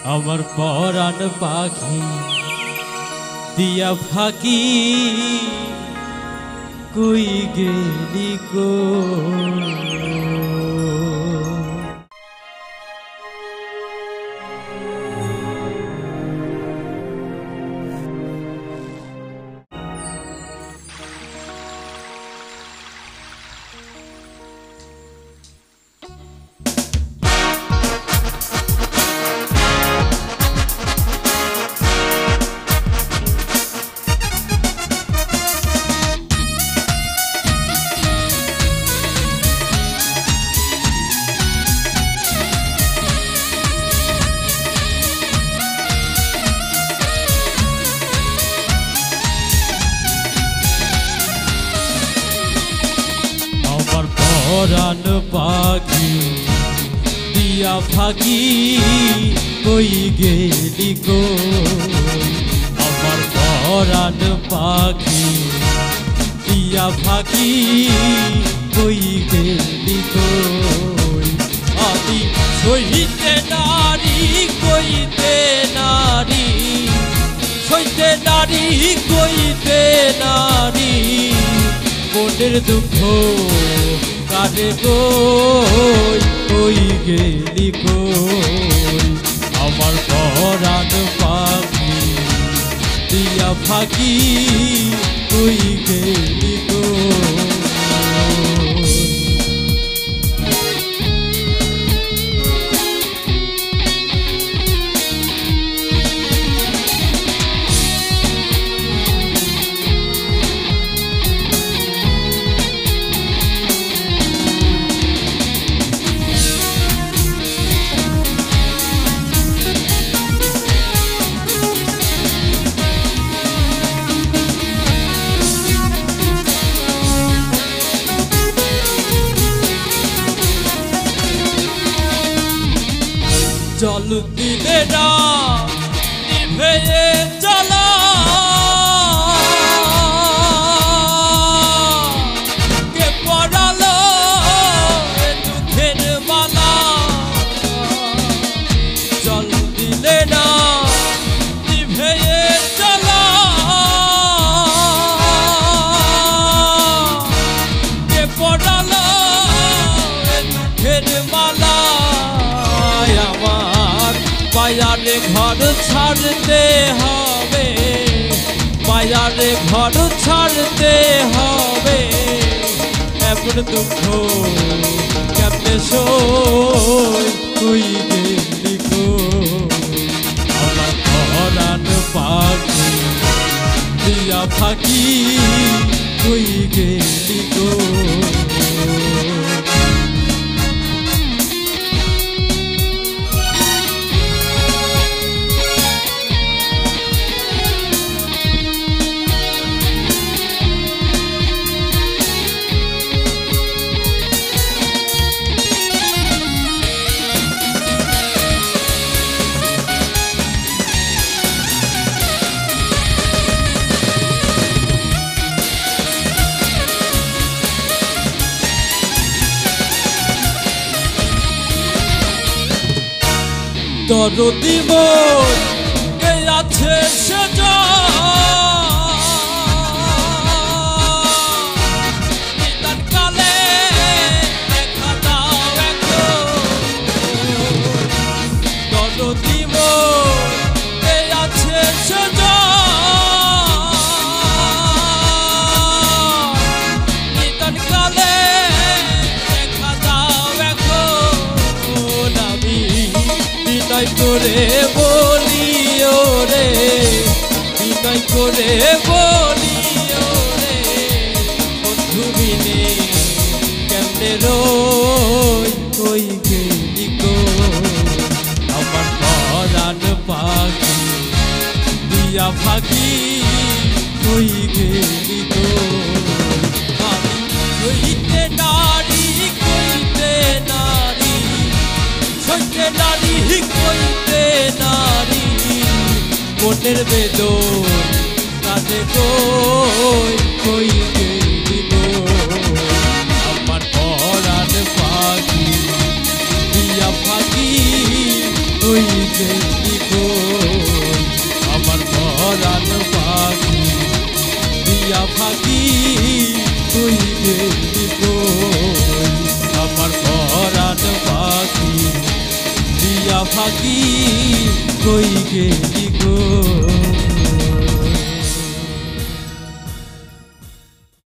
আমার পরাণ পাখি দিয়া ফাঁকি কই গেলি কো। পরাণ পাখি দিয়া ফাঁকি কই গেলি গো। আমার পরাণ পাখি দিয়া ফাঁকি কই গেলি গো। আমি সইতে নারী কইতে নারী, সইতে নারী কইতে নারী, মনের দুঃখ কারে কই কই গেলি কই। আমার পরাণ পাখি দিয়া ফাঁকি কই গেলি কই। জল দিলে না নিভে চলা, কে পড়ালো দুঃখের মালা। জল দিলে না নিভে চলা, কে পড়ালো দুঃখের মালা। বাজারে ঘর ছাড়তে হবে, বাজারে ঘর ছাড়তে হবে, এমন দুঃখ কেমনে সই কই গেলি গো। আমার পরাণ পাখি দিয়া ফাঁকি কই গেলি গো। দরদি মন কে আছে সেজা, নিদান কালে দেখা দাও এখন। দরদি মন কে আছে সেজা, নিদান কালে দেখা দাও এখন। আমি বিনয় করে বলি ওরে, বিনয় করে বলি ওরে, বন্ধু বিনে কেমনে রই কই গেলি গো। আমার পরাণ পাখি দিয়া ফাঁকি কই গেলি গো। আমি সইতে নারী কইতে নারী, সইতে নারী কইতে নারী, মনের বেদন কাঁদে কই কই গেলি গো। আমার পরাণ পাখি দিয়া ফাঁকি কই গেলি ফাঁকি কই গেলি গো।